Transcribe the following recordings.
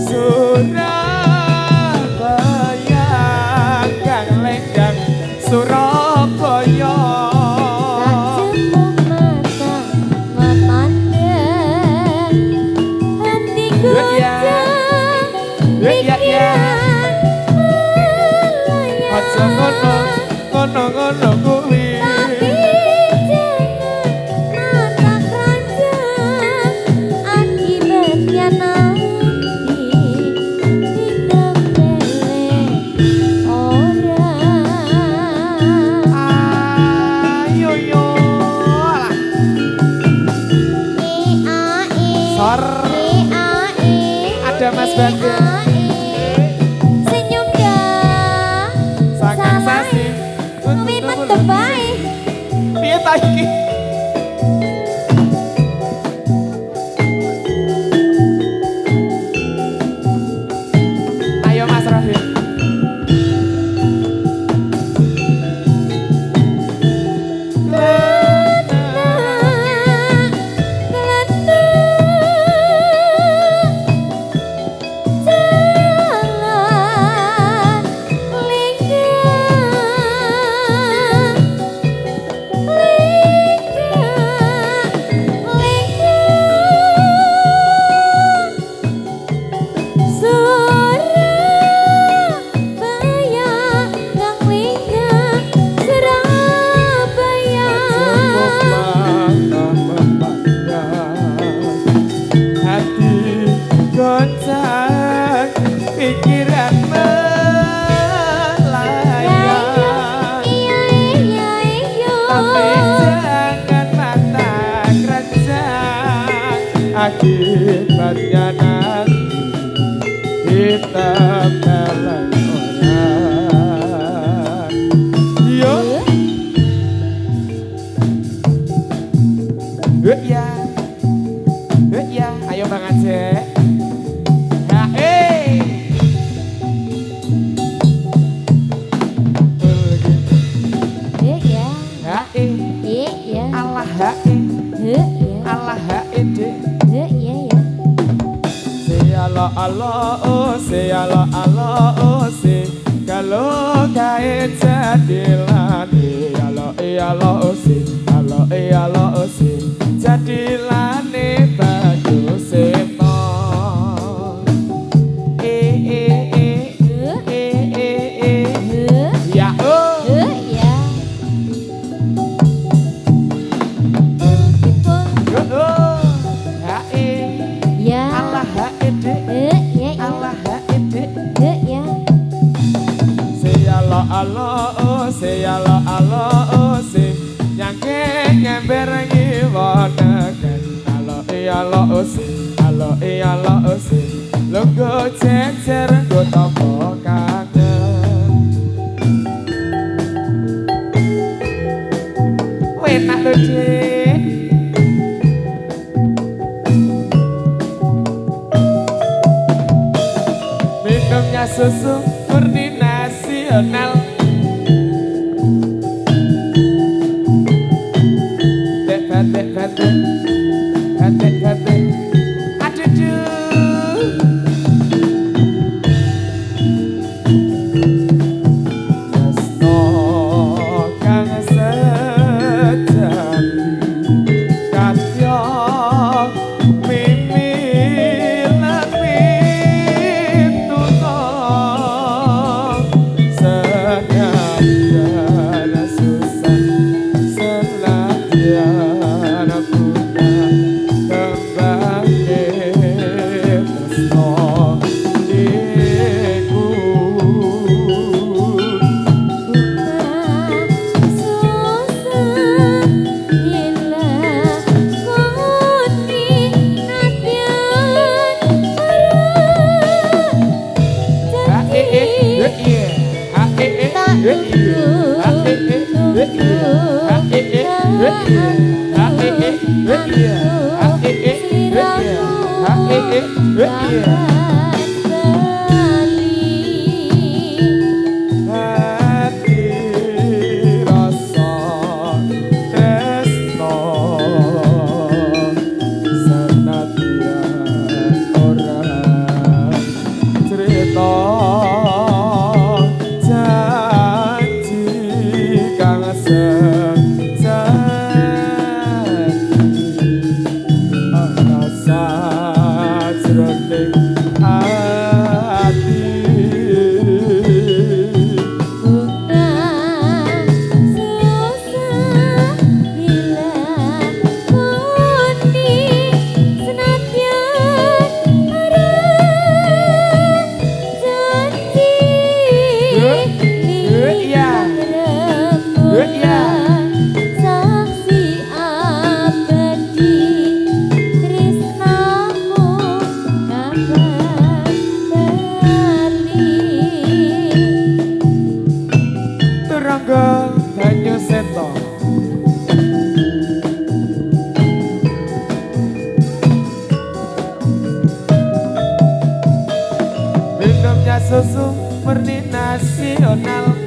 So Senyum ya salah wimet tebae piye ta iki ayo Mas Rafi akibatnya nanti kita meleng orang yo ya ayo Bang Aceh Allah Allah oh se Allah oh se kalau kait jadilane Allah oh se Allah oh se jadilane bagus seton ya oh ya ya Allah Allah ya se Allah oh se nyangke ngember ngiwonekan Allah oh se logo cecer go tombo kangen enak lho Dik minumnya susu murni nasional batik aduh Resto kang sejati katya mimi tuna senadyan susah senadyan punya kembang tresno iku hati rasa tresno senadyan ora cerita janji kang sejati ana sajroning Turangga banyu seto minumnya susu murni nasional.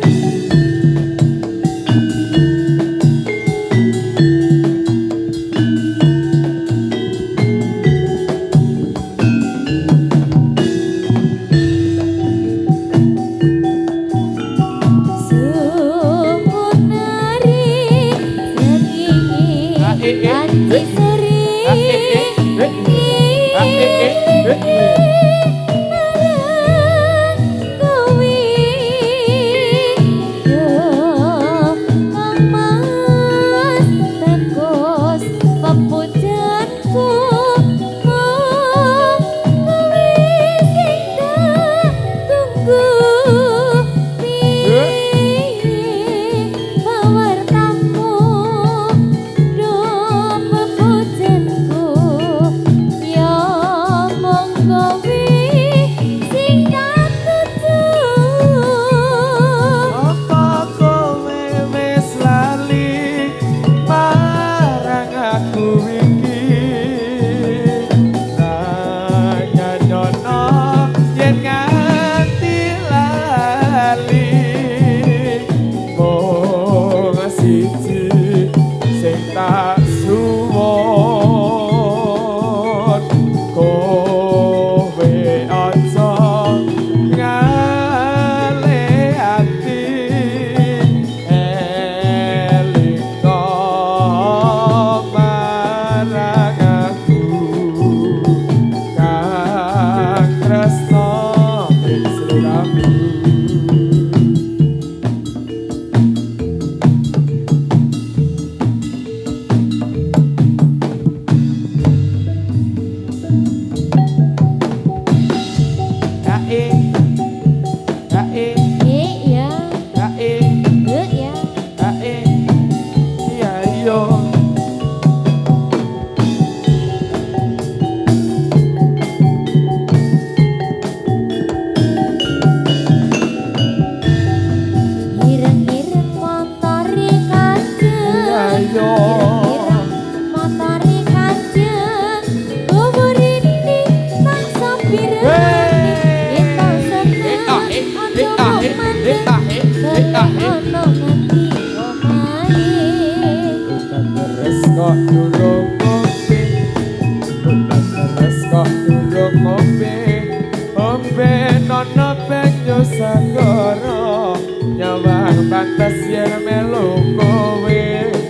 Pantas yen melu kowe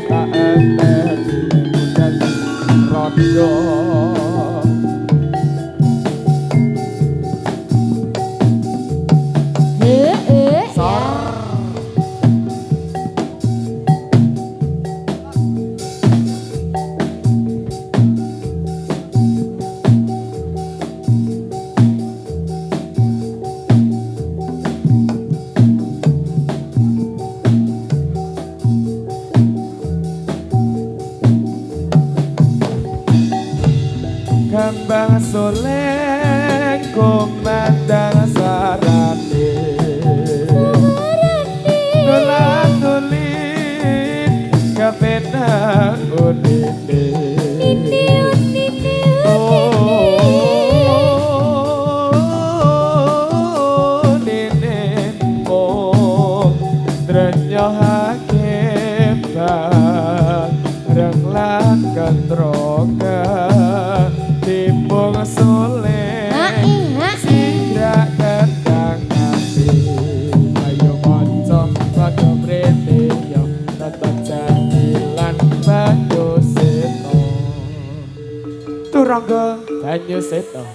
tak enteni dadi rondo. Kembang soleh kumandang sarate dolan dolit kapenak unine drenyohake bareng lan kentroka timbung soleh sigra kendang hati ayo kanca padha mrene yo tetep jadilan banyu seto Turangga banyu seto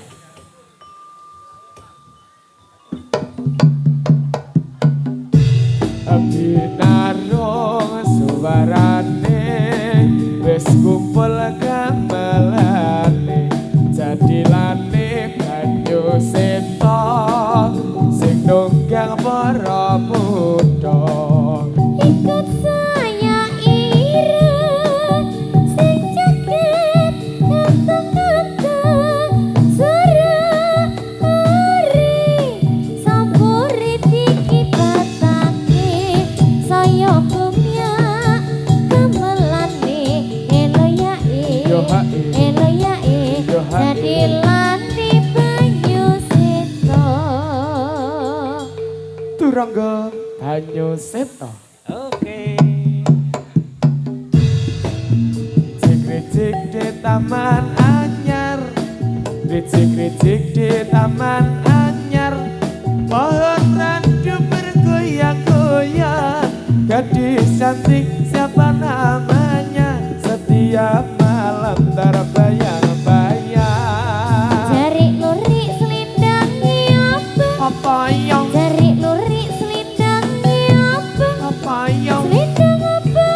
binarong suwarane wis kumpul gamelane jadilane banyu seto sing nunggang para buddha ikut saya ireng sing joget kantong-kantong suara hari sampuri dikibatake saya Turangga banyu septo. Oke. Cik di taman anyar, ricik-ricik di taman anyar, pohon randu bergoyang-goyang, gadis cantik siapa namanya, setiap malam terbayang-bayang. Jari lurik selindangi apa? Apa yang, Jari lurik selindangi apa? apa yang, Selindang apa?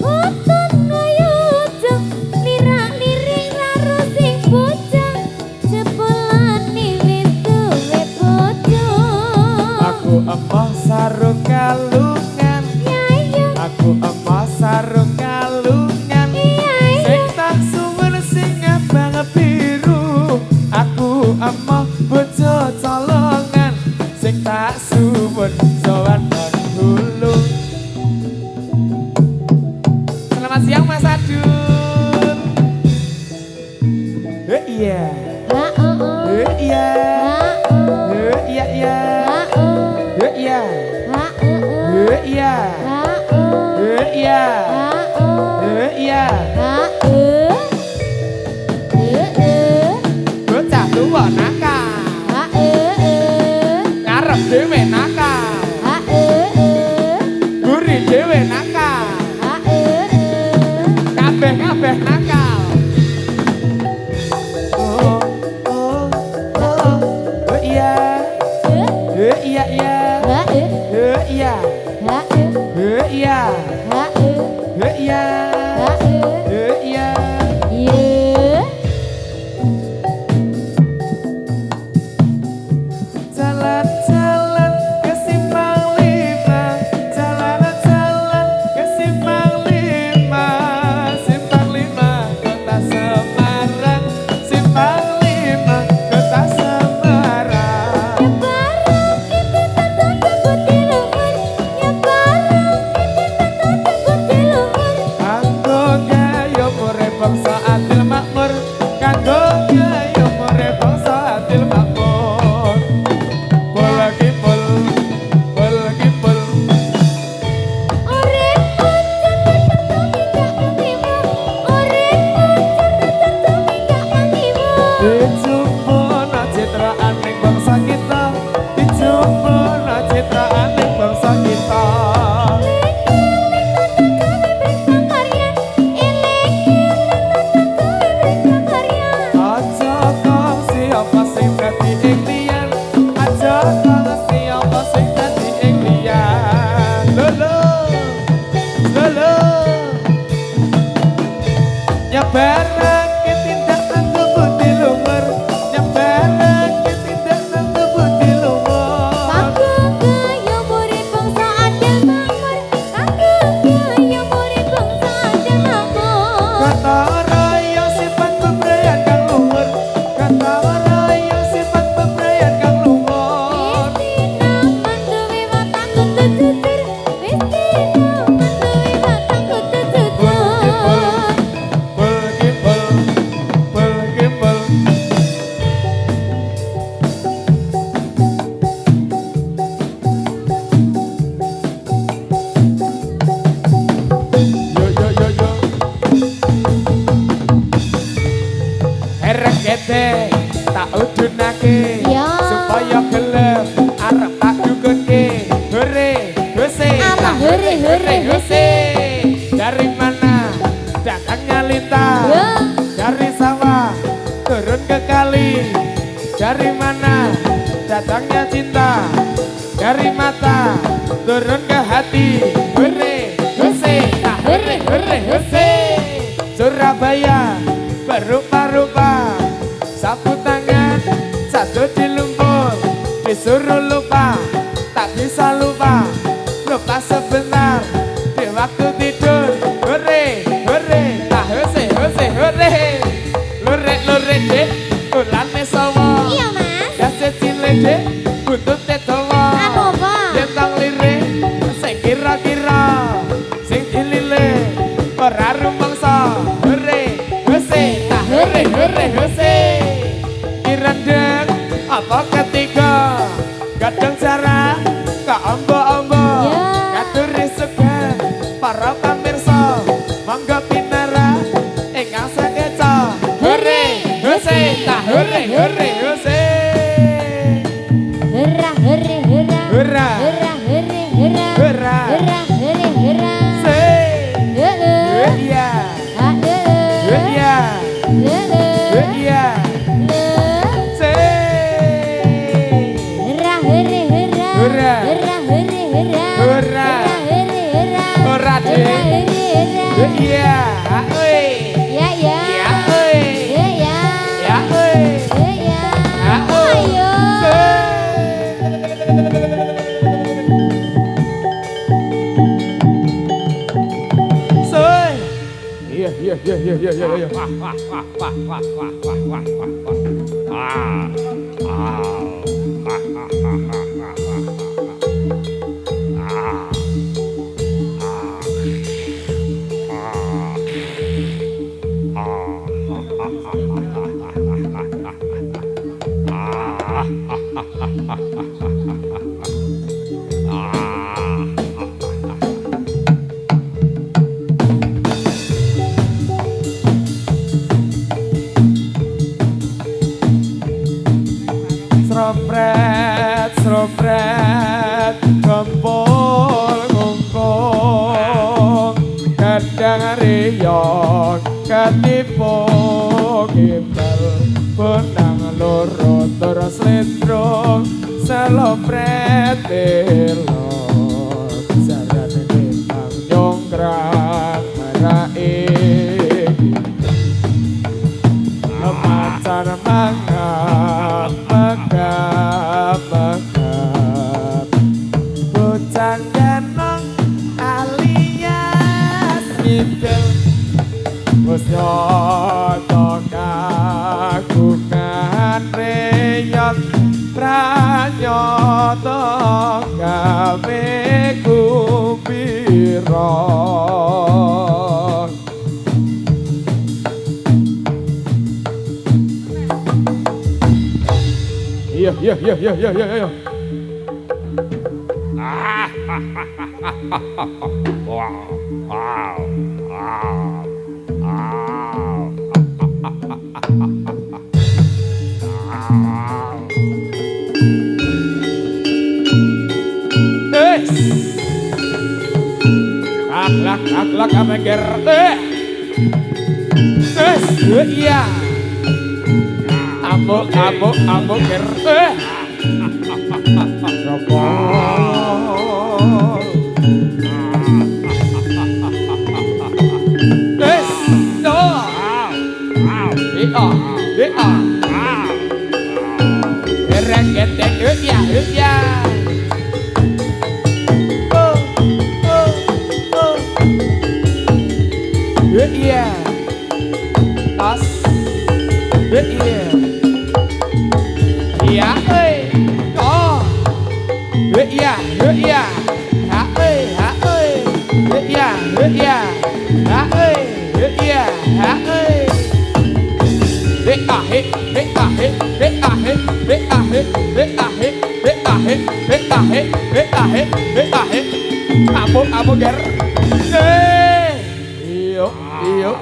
Oton ngayojo lirak-lirik raro sing bocah jebulane wis duwe bojo. aku emoh sarung kalungan, Ya iya, aku emoh sarung kalungan, iya sing iya. tak suwen sing abang biru, aku emoh bojo colongan, sing tak suwen sowan penghulu. Selamat siang Mas Adul. Iya. Ha oh. Iya. Ha oh. Iya iya. Ha oh. Iya. Ha oh. Iya. Ha oh. Iya. Ha oh. Iya. Ha oh. Bocah tuwa nakal, Ha oh. ngarep dhewe nakal, Ha oh. guri dhewe nakal, Ha oh. kabeh-kabeh nakal. Oh, oh, oh, oh iya, iya iya, Ha oh. iya, Ha oh. iya, Ha oh. iya, Ha oh. iya. Iya. Jalan-jalan ke Simpang Lima, jalan-jalan ke Simpang Lima, Simpang Lima kota Semarang, Simpang Lima kota Semarang. Ya barang kita tonton debut di luhur. Ya barang kita tonton debut di luhur. Kanggo gayo mure bangsa adil makmur, kanggo gayo mure bangsa adil makmur. Bol kipul, bol kipul. Urip pancen tentu tidak angimu. Urip pancen tentu tidak angimu. Dijumpuna citraan ning bangsa kita, dijumpuna citraan ning bangsa kita. Aja kang siapa sing dadi ing liyan, aja kang siapa sing dadi ing liyan. Lolo, lolo. Nyebarang tindak nganggo budi lumer, nyebarang tindak nganggo budi lumer. Kata raya sifat pembrayan kang lumer, kata raya sifat pembrayan kang lumer. Bol kipul, bol kipul. Yo yo yo yo. Erek kete tak udunake, Ya. supaya gelem arep tak dukunke. Hore, hose, Apa hore, hore, hose? Dari mana datangnya lintah? Ya. Dari sawah turun ke kali. Dari mana datangnya cinta? Dari mata turun ke hati. Hore, hose, tak hore, hore, hose. Surabaya berupa-rupa, sapu tangan satu di lumpur, disuruh lupa tak bisa lupa, lupa sebentar di waktu tidur. Hore, hore, tak hose, hose, hore. Lurek, lurek dek, ulane sawo, Iya mas. dase cilik dek, buntute dawa. Apa pak? Tentang lirik, sing kira-kira ombo-ombo Ya. katuri sugan para pamirsa monggo pinara ingkang sakeca hore hose ta hore hore hose Hera here hera. Hera. Hera here hera. Hera. Hera here hera. se Heeh. iya Ha heeh. iya Heeh. iya Heeh. se Hera here hera. Hera. Hera here hera. Hera. Hera here hera. Ora, Dik. Hera here hera. iya oi Ya ya. ya oi Ya ya. ya oi Ya ya. ya oi Ayo. Soy. Iya iya iya iya iya iya iya. Sropret sropret kempul ngungkung kadang riyong ketipu kintal benang loro terus lendrong selopret belok sarane bintang jonggrang marai macan mangap megap megap bocah ganong alias mikir wis nyoto kagungan reyot pranyoto gawe kumpira iya iya iya iya iya iya iya Lak ameger iya ambok ger iya tas iya iya oh iya iya ha iya iya ha iya ha Amo ger iyo iyo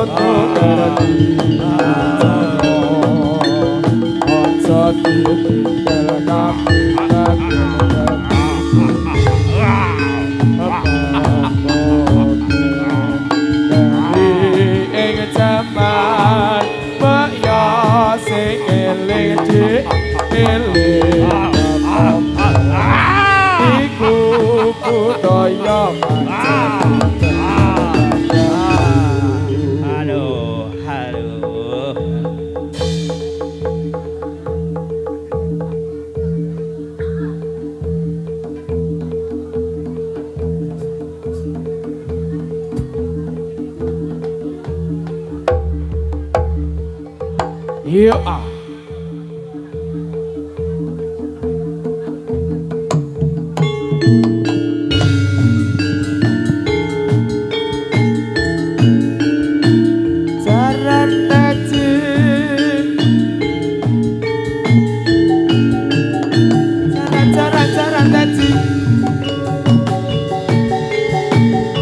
tukerti ojo ditinggal kapitan ing jaman mbaya sing eling eling iku budaya Aduh, aduh. Iya ah. Jaran daji, jaran daji.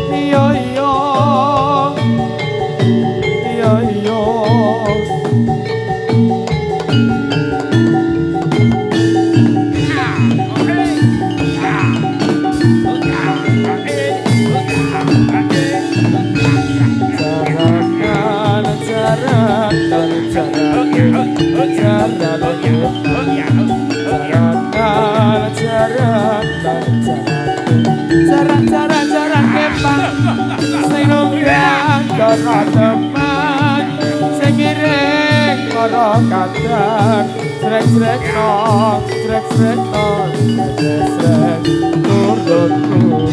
Iya iya, iya iya. Jaran kepang sing nunggak karo teman sing ngiring karo kadang srek-srek no srek-srek no srek turunku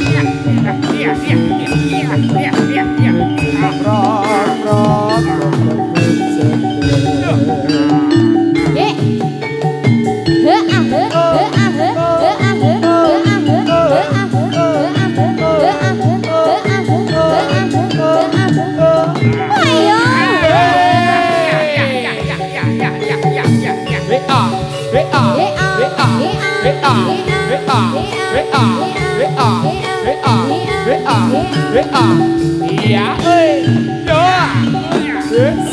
Iya ơi yo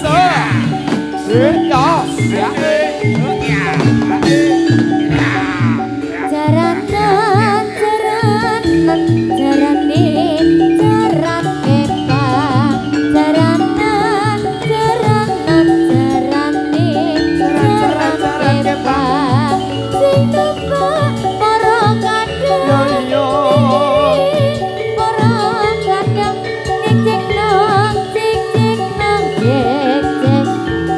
so yo ya Jaranan, jaranan, jarane, jaran kepang. Jaranan, jaranan, jarane, jaran kepang. Sing numpak para kandang, para kandang. Cek nang, cek nang, cek.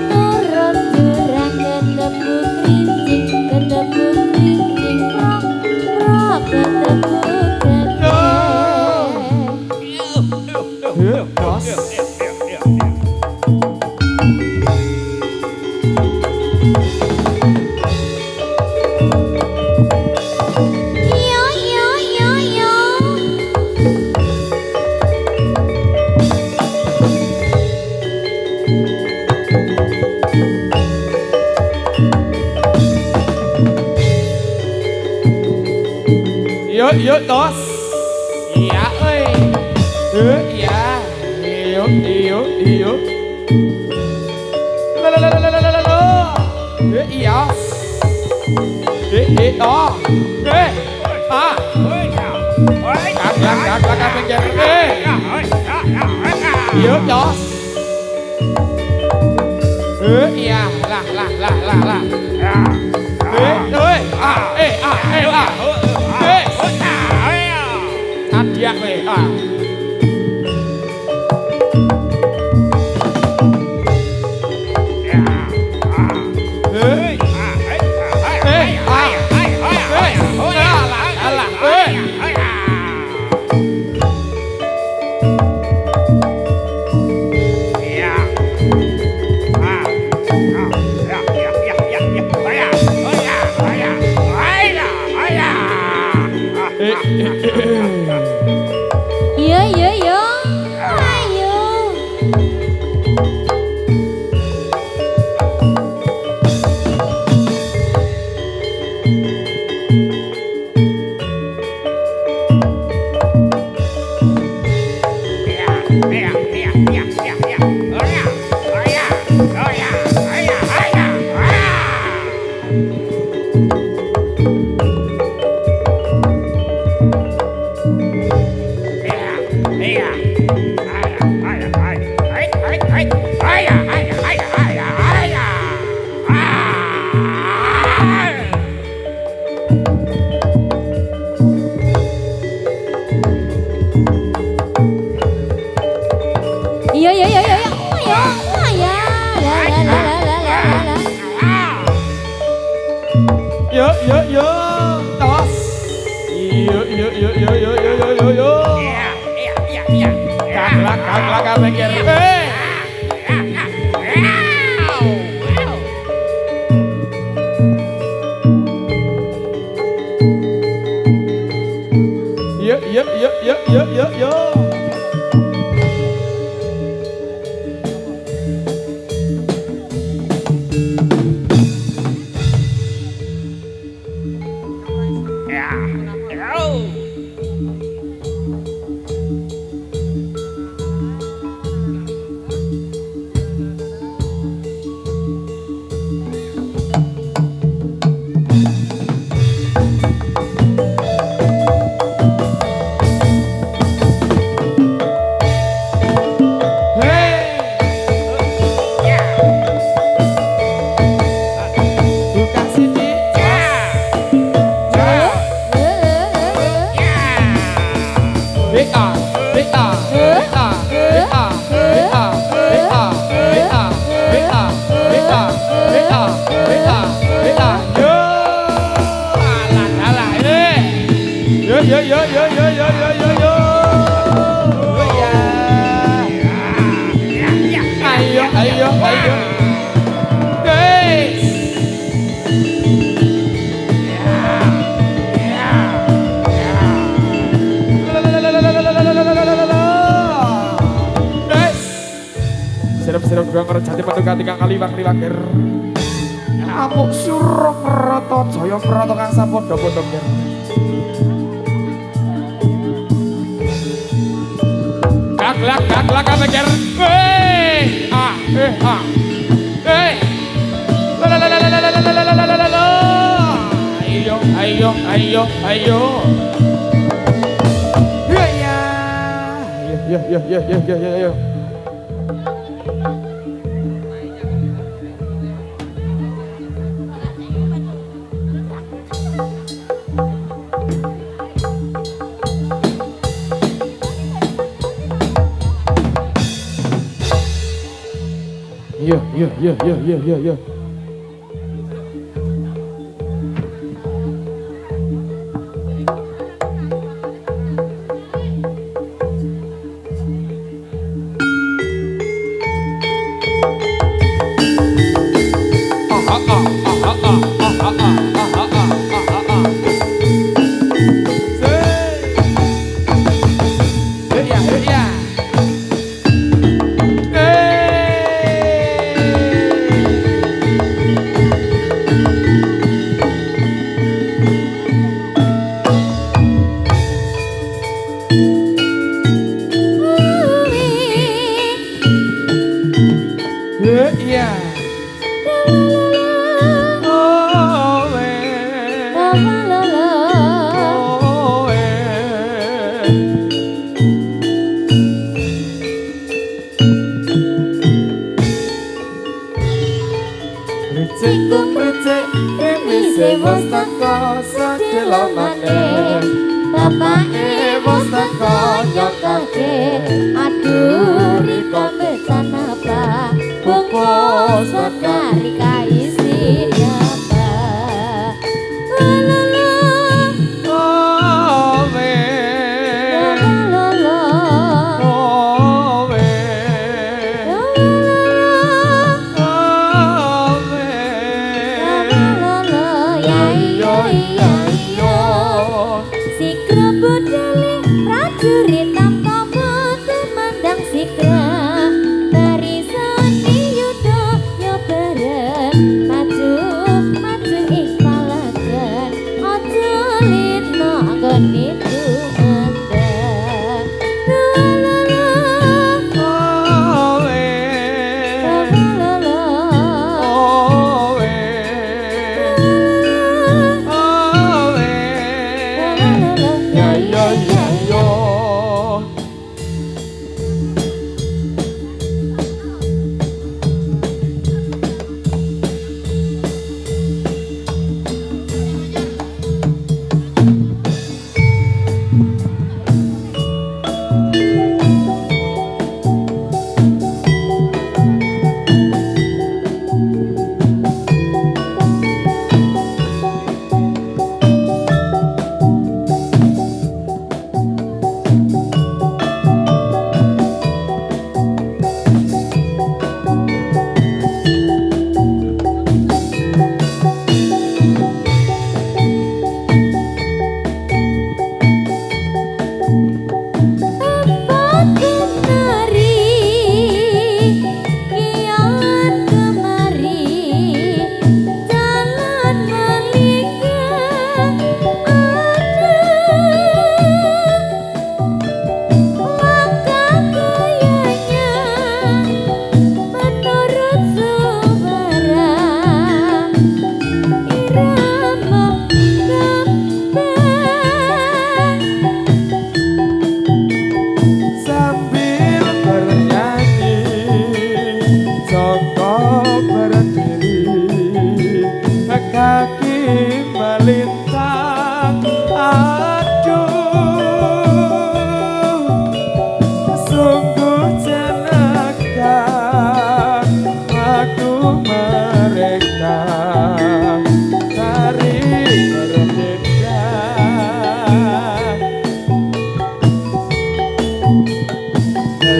Turun jurang ketemu krincing, prok, ketemu gede. bos Yo yo yo yo. Yuk dos. Iya ơi. Iya. Yuk. Lalalalalalala. Iya. Đó. À. Cắt bên kia. Yuk dos. Iya. Là. Ơi. Ăn giặc về à. Yo yo yo. Ayo. Ayo, ayo, ayo, ayo, ayo, ayo. La, la, la, la, la, la, la, la. Yo yo yo. Tos. Yo yo yo yo yo yo yo yo yo. Kaglak kabeh kiri. Yo yo yo yo yo yo yo. Yo yo yo yo yo yo yo yo. Ayo ayo ayo. Hey. Sirap-sirap dua ngerjati menduga tiga kali wakir. Amuk surung meroto jaya meroto kang sapodo-podo ger. Kaglak kabeh ger. Hei, la la la la la la la la la la la. Ayo ayo ayo ayo. Ya. Ya. Yeah.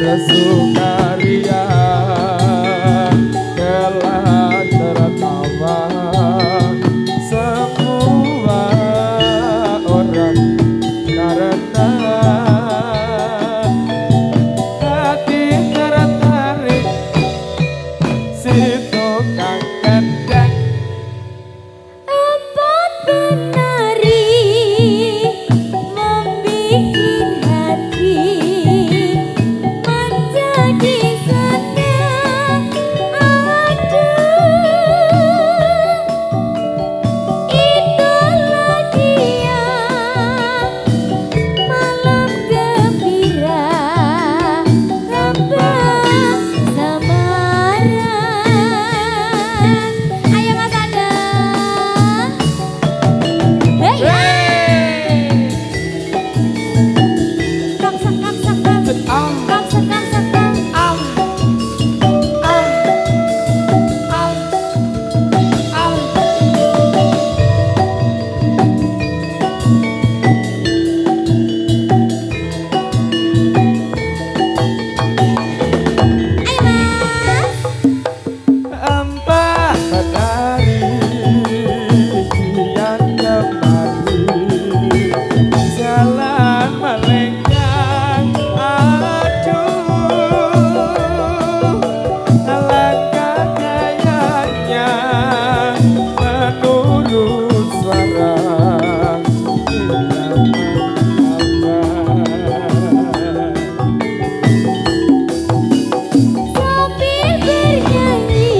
bersukaria kelak tertawa semua orang karena hati tertarik si tukang kendang. Empat penari membikin hati menjadi senang. Aduh, itulah dia malam gembira kembang samaran. Ayo Mas Ageng. Hey, kamsak kamsak kamsak kamsak kamsak ayo Mas. Empat penari kian kemari jalan melenggang. Aduh, alangkah gayanya menurut suara Sambil bernyanyi,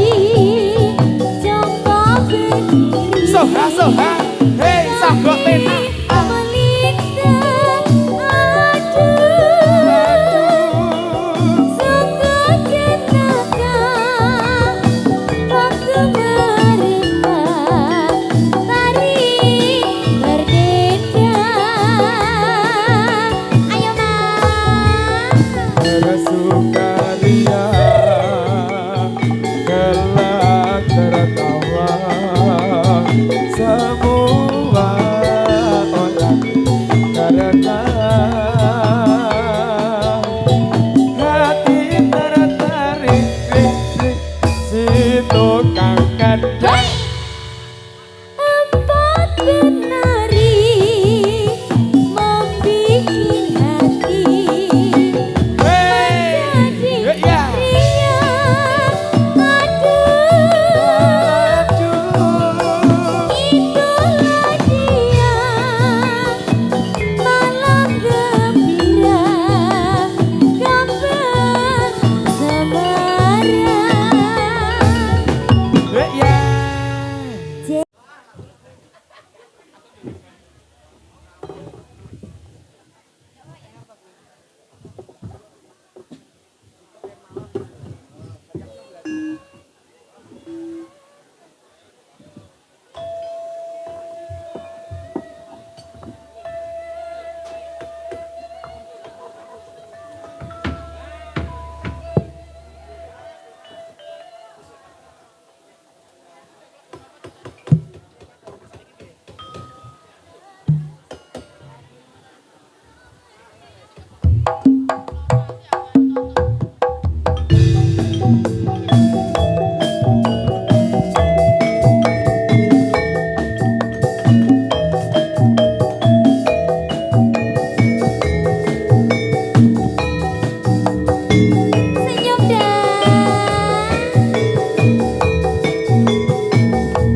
jongkok berdiri. Soha soha, hei sagok pena. Melintang, aduh, sungguh jenaka waktu mereka tari berdendang. Ayo Mas. Bersukaria kelak tertawa semua orang karena hati tertarik si tukang kendang. Empat penari membikin hati menjadi Ya. riang. Aduh, itulah dia malam gembira kembang samaran. Ya. Senyum dah.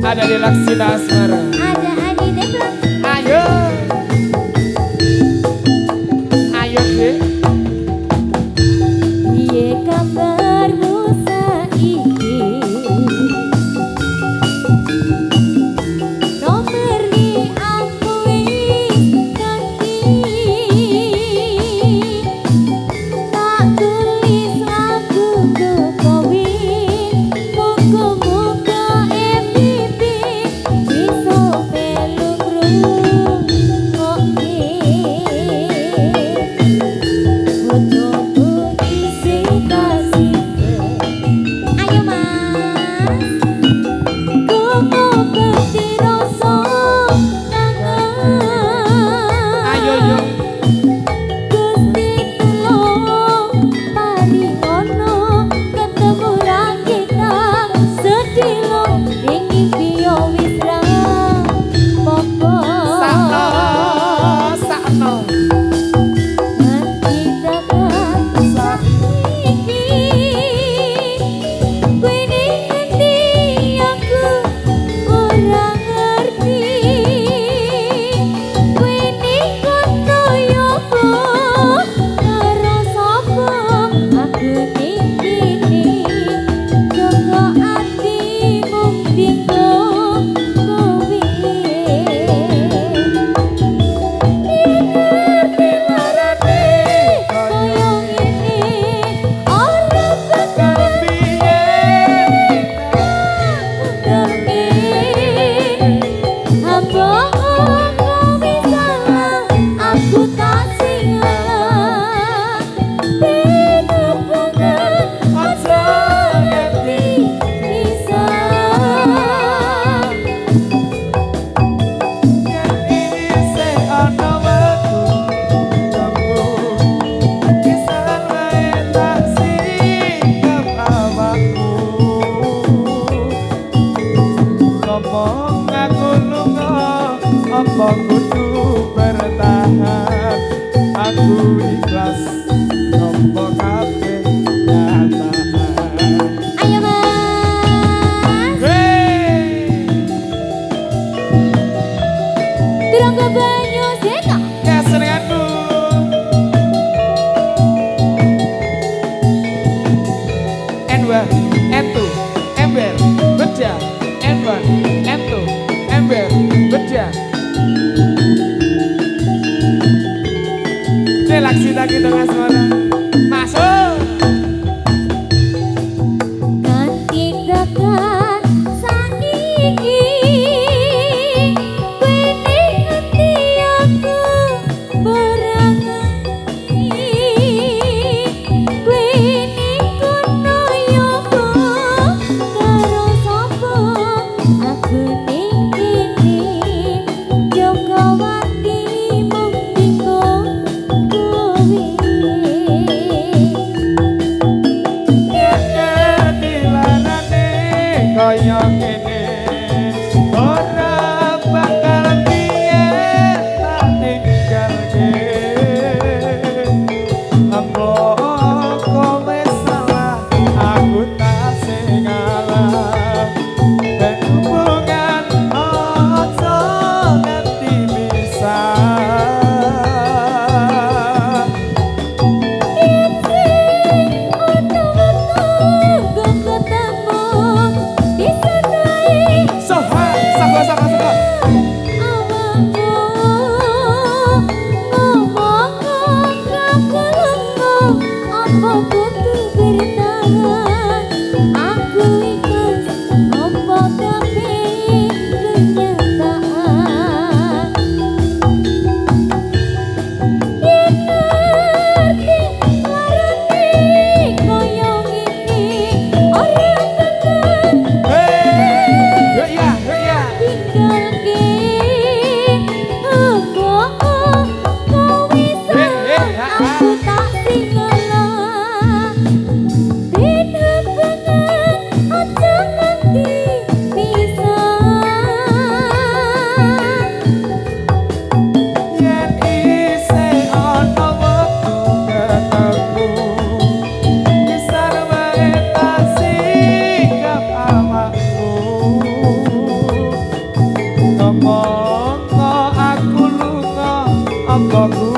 Ada di Laksina Asmara. Ada Adi Deplan. Ayo. Ayo deh. Piye kabarmu saiki? Nomeri aku ngerti. Tak tulis lagu kowe. Muga-muga FYP kok